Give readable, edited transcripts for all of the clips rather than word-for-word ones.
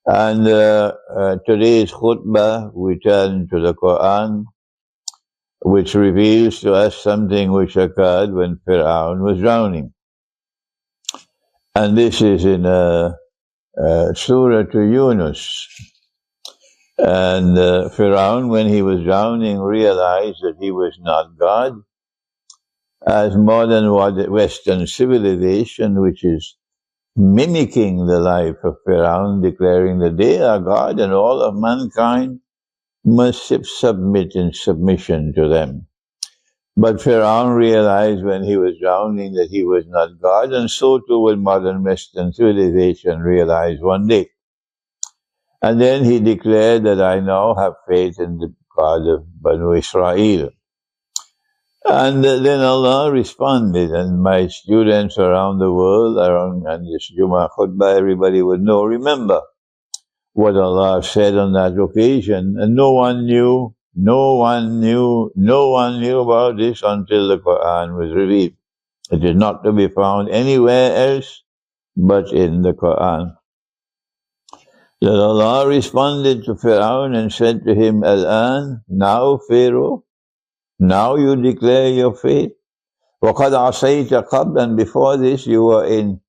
And today's khutbah, we turn to the Quran, which reveals to us something which occurred when Fir'aun was drowning. And this is in Surah to Yunus. And Fir'aun, when he was drowning, realized that he was not God, as modern Western civilization, which is mimicking the life of Fir'aun, declaring that they are God and all of mankind must submit in submission to them. But Fir'aun realized when he was drowning that he was not God, and so too will modern Western civilization realize one day. And then he declared that I now have faith in the God of Banu Israel. And then Allah responded, and my students around the world, and this Jummah khutbah, everybody would know, remember what Allah said on that occasion, and no one knew about this until the Quran was revealed. It is not to be found anywhere else but in the Quran. That Allah responded to Fir'aun and said to him, Al-an, now Pharaoh, now you declare your faith. وَقَدْ عَصَيْتَ قَبْلًا, and before this you were in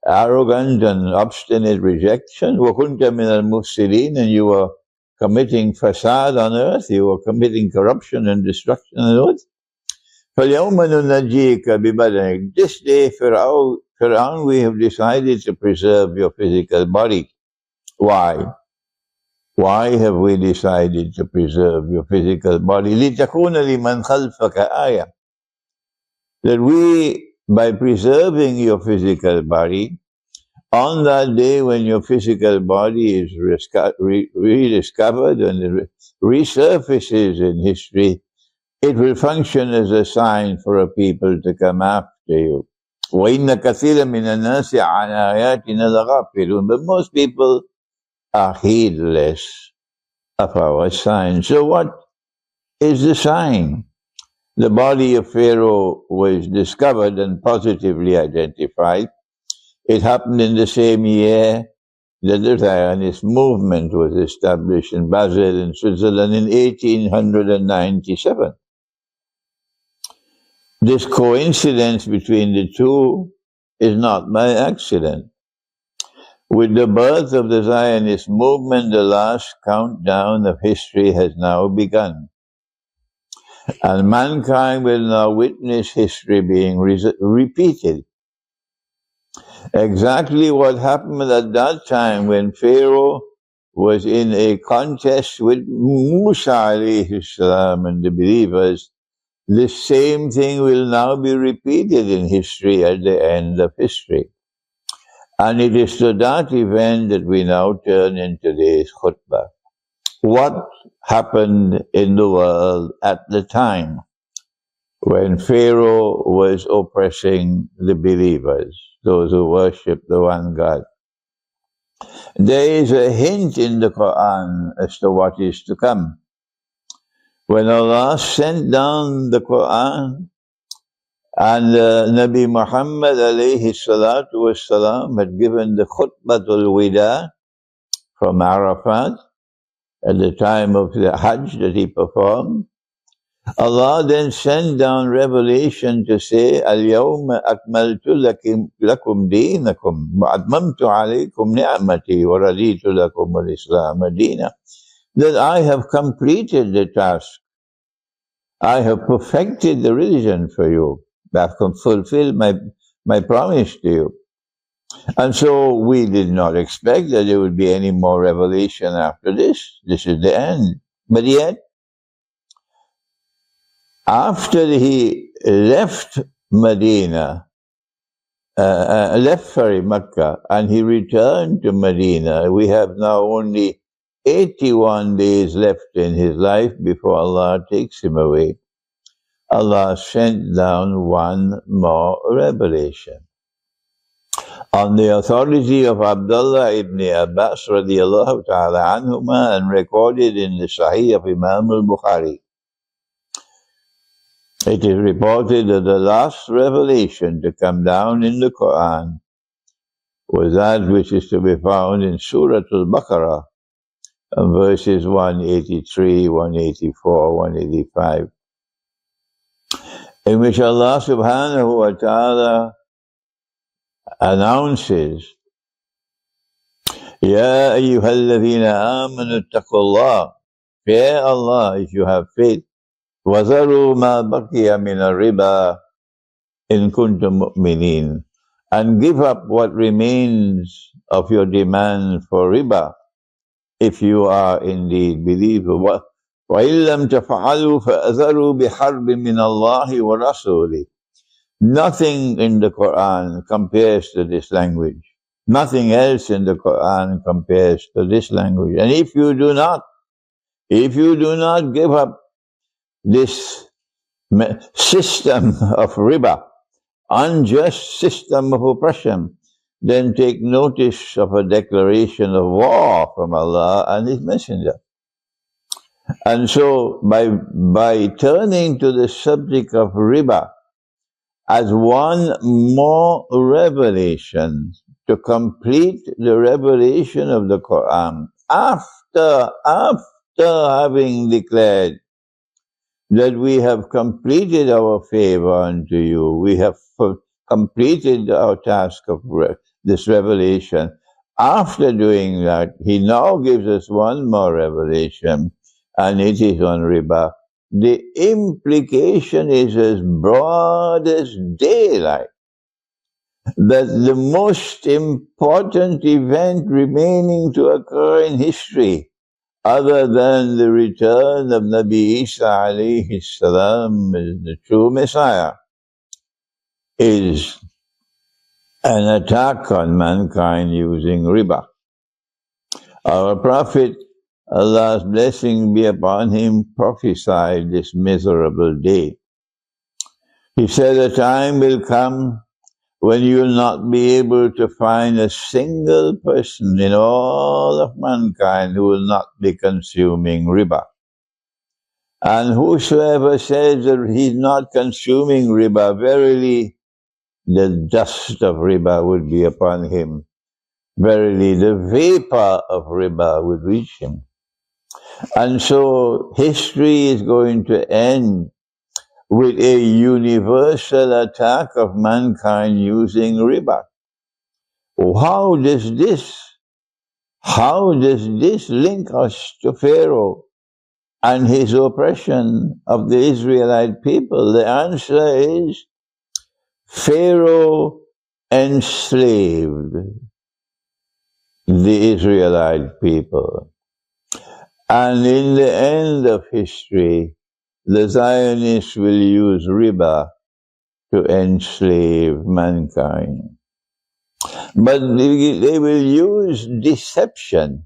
arrogant and obstinate rejection. وَكُنْتَ مِنَ الْمُفْسِدِينَ, and you were committing fasad on earth, you were committing corruption and destruction on earth. فَالْيَوْمَ نُنَجِّيكَ بِبَدَنِكَ, this day, Fir'aun, we have decided to preserve your physical body. Why? Why have we decided to preserve your physical body? لِتَكُونَ لِمَنْ خَلْفَكَ آيَةً, that we, by preserving your physical body, on that day when your physical body is rediscovered and it resurfaces in history, it will function as a sign for a people to come after you. وَإِنَّ كَثِيرًا مِنَ النَّاسِ عَنْ آيَاتِنَا لَغَافِلُونَ, but most people are heedless of our signs. So what is the sign? The body of Pharaoh was discovered and positively identified. It happened in the same year that the Zionist movement was established in Basel in Switzerland in 1897. This coincidence between the two is not by accident. With the birth of the Zionist movement, the last countdown of history has now begun. And mankind will now witness history being repeated. Exactly what happened at that time when Pharaoh was in a contest with Musa alayhi salam and the believers, the same thing will now be repeated in history at the end of history. And it is to that event that we now turn in today's khutbah. What happened in the world at the time when Pharaoh was oppressing the believers, those who worship the one God? There is a hint in the Quran as to what is to come. When Allah sent down the Quran, and Nabi Muhammad alayhi salatu wassalam had given the khutbatul wida from Arafat at the time of the Hajj that he performed, Allah then sent down revelation to say, Al-yawma akmaltu lakum deenakum wa atmamtu alaykum ni'mati wa raditu lakum al-Islam deena, that I have completed the task. I have perfected the religion for you. I have fulfilled my promise to you. And so we did not expect that there would be any more revelation after this. This is the end. But yet, after he left Medina, Makkah, and he returned to Medina, we have now only 81 days left in his life before Allah takes him away. Allah sent down one more revelation. On the authority of Abdullah ibn Abbas radiallahu ta'ala anhuma, and recorded in the Sahih of Imam al-Bukhari, it is reported that the last revelation to come down in the Quran was that which is to be found in Surah Al-Baqarah, verses 183, 184, 185, in which Allah subhanahu wa ta'ala announces, Ya ayyuhalladhina amanu attaqullah, fear Allah if you have faith, وَذَرُوا مَا بَقِيَ مِنَ الرِّبَى إِن كُنتُم مُؤْمِنِينَ, and give up what remains of your demand for riba if you are indeed believers. وَإِن لَّمْ تَفْعَلُوا فَأَذَرُوا بِحَرْبٍ مِّنَ اللَّهِ وَرَسُولِهِ. Nothing in the Quran compares to this language. Nothing else in the Quran compares to this language. And if you do not give up this system of riba, unjust system of oppression, then take notice of a declaration of war from Allah and His Messenger. And so by turning to the subject of riba as one more revelation to complete the revelation of the Quran, after having declared that we have completed our favor unto you, we have completed our task of this revelation. After doing that, He now gives us one more revelation, and it is on riba. The implication is as broad as daylight, that the most important event remaining to occur in history, other than the return of Nabi Isa alayhi salam as the true Messiah, is an attack on mankind using riba. Our Prophet, Allah's blessing be upon him, prophesied this miserable day. He said, a time will come when you will not be able to find a single person in all of mankind who will not be consuming riba. And whosoever says that he's not consuming riba, verily the dust of riba would be upon him. Verily the vapor of riba would reach him. And so history is going to end with a universal attack of mankind using riba. How does this link us to Pharaoh and his oppression of the Israelite people? The answer is Pharaoh enslaved the Israelite people. And in the end of history, the Zionists will use riba to enslave mankind. But they will use deception,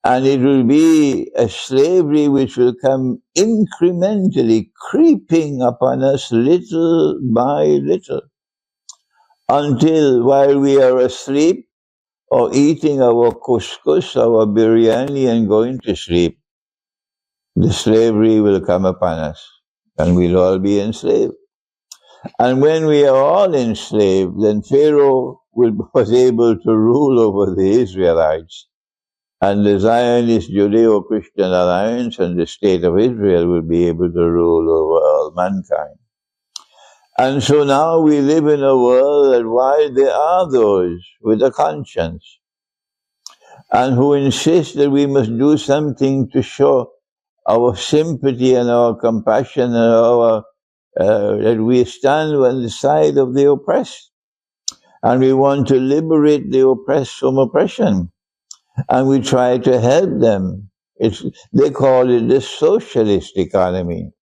and it will be a slavery which will come incrementally creeping upon us little by little, until while we are asleep or eating our couscous, our biryani, and going to sleep, the slavery will come upon us, and we'll all be enslaved. And when we are all enslaved, then Pharaoh was able to rule over the Israelites, and the Zionist Judeo-Christian Alliance and the State of Israel will be able to rule over all mankind. And so now we live in a world that while there are those with a conscience and who insist that we must do something to show our sympathy and our compassion and our that we stand on the side of the oppressed, and we want to liberate the oppressed from oppression, and we try to help them. They call it the socialist economy.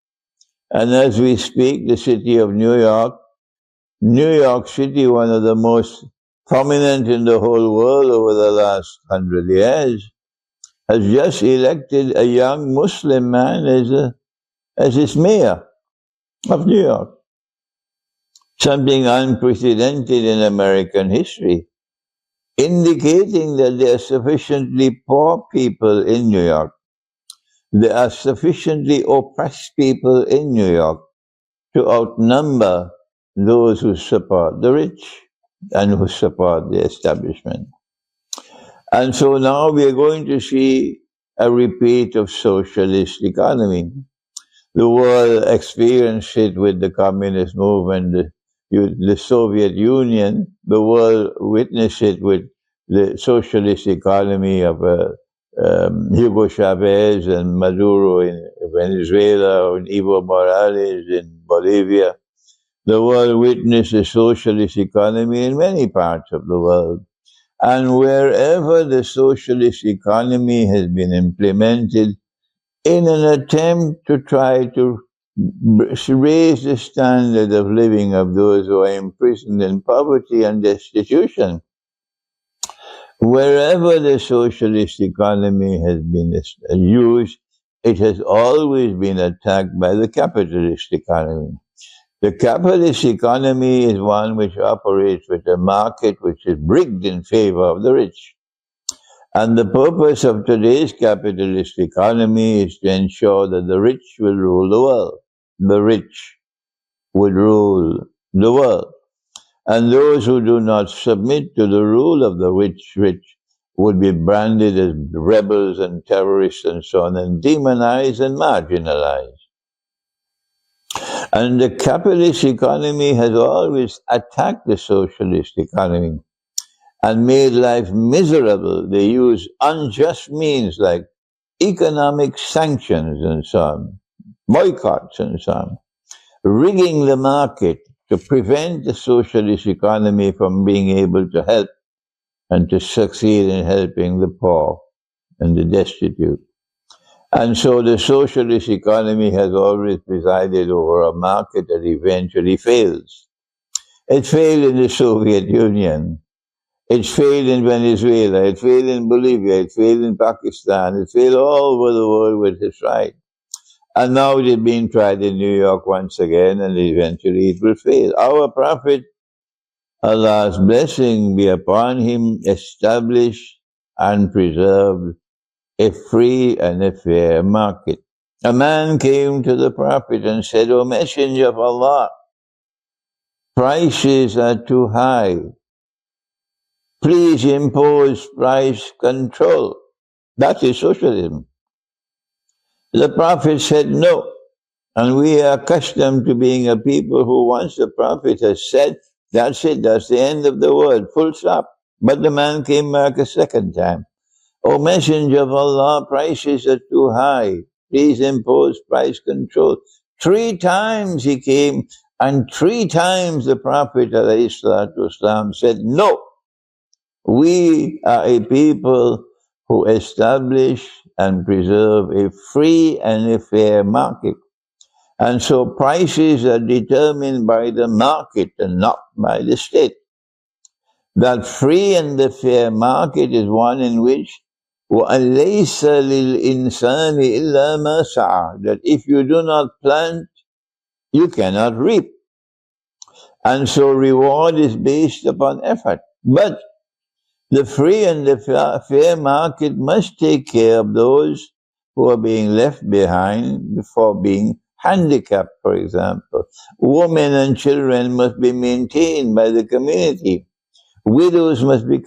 And as we speak, the city of New York City, one of the most prominent in the whole world over the last 100 years, has just elected a young Muslim man as its mayor of New York. Something unprecedented in American history, indicating that there are sufficiently poor people in New York. There are sufficiently oppressed people in New York to outnumber those who support the rich. and who support the establishment. And so now we are going to see a repeat of socialist economy. The world experienced it with the communist movement, the Soviet Union. The world witnessed it with the socialist economy of Hugo Chavez and Maduro in Venezuela, and Evo Morales in Bolivia. The world witnessed a socialist economy in many parts of the world. And wherever the socialist economy has been implemented in an attempt to try to raise the standard of living of those who are imprisoned in poverty and destitution, wherever the socialist economy has been used, it has always been attacked by the capitalist economy. The capitalist economy is one which operates with a market which is rigged in favor of the rich. And the purpose of today's capitalist economy is to ensure that the rich will rule the world. The rich would rule the world. And those who do not submit to the rule of the rich would be branded as rebels and terrorists and so on, and demonized and marginalized. And the capitalist economy has always attacked the socialist economy and made life miserable. They use unjust means like economic sanctions and so on, boycotts and so on, rigging the market to prevent the socialist economy from being able to help and to succeed in helping the poor and the destitute. And so the socialist economy has always presided over a market that eventually fails. It failed in the Soviet Union. It failed in Venezuela. It failed in Bolivia. It failed in Pakistan. It failed all over the world with its right. And now it is being tried in New York once again, and eventually it will fail. Our Prophet, Allah's blessing be upon him, established and preserved a free and a fair market. A man came to the Prophet and said, O Messenger of Allah, prices are too high. Please impose price control. That is socialism. The Prophet said no. And we are accustomed to being a people who once the Prophet has said, that's it, that's the end of the world, full stop. But the man came back a second time. O Messenger of Allah, prices are too high. Please impose price control. 3 times he came, and 3 times the Prophet ﷺ said, no. We are a people who establish and preserve a free and a fair market. And so prices are determined by the market and not by the state. That free and the fair market is one in which وَأَلَيْسَ لِلْإِنسَانِ إِلَّا مَا سَعَى, that if you do not plant, you cannot reap. And so reward is based upon effort. But the free and the fair market must take care of those who are being left behind before being handicapped, for example. Women and children must be maintained by the community. Widows must be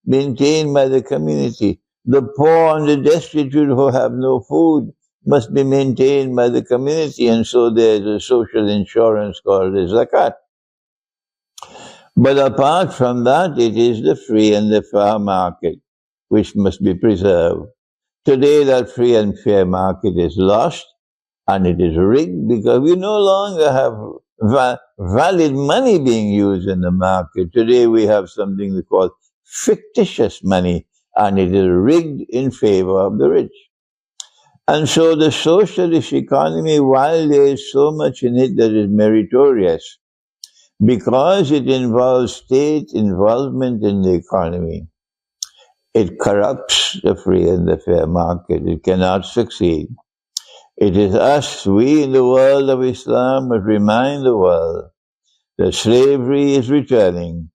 maintained by the community. The poor and the destitute who have no food must be maintained by the community, and so there's a social insurance called the zakat. But apart from that, it is the free and the fair market which must be preserved. Today, that free and fair market is lost, and it is rigged because we no longer have valid money being used in the market. Today we have something they call fictitious money, and it is rigged in favor of the rich. And so the socialist economy, while there is so much in it that is meritorious, because it involves state involvement in the economy, it corrupts the free and the fair market. It cannot succeed. It is us, we in the world of Islam, must remind the world that slavery is returning,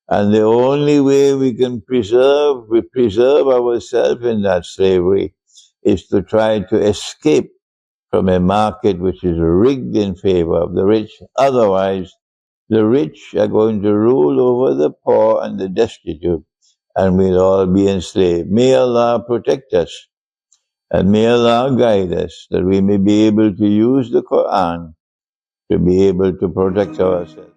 and the only way we can preserve ourselves in that slavery is to try to escape from a market which is rigged in favor of the rich. Otherwise, The rich are going to rule over the poor and the destitute, and we'll all be enslaved. May Allah protect us, and may Allah guide us, that we may be able to use the Quran to be able to protect ourselves.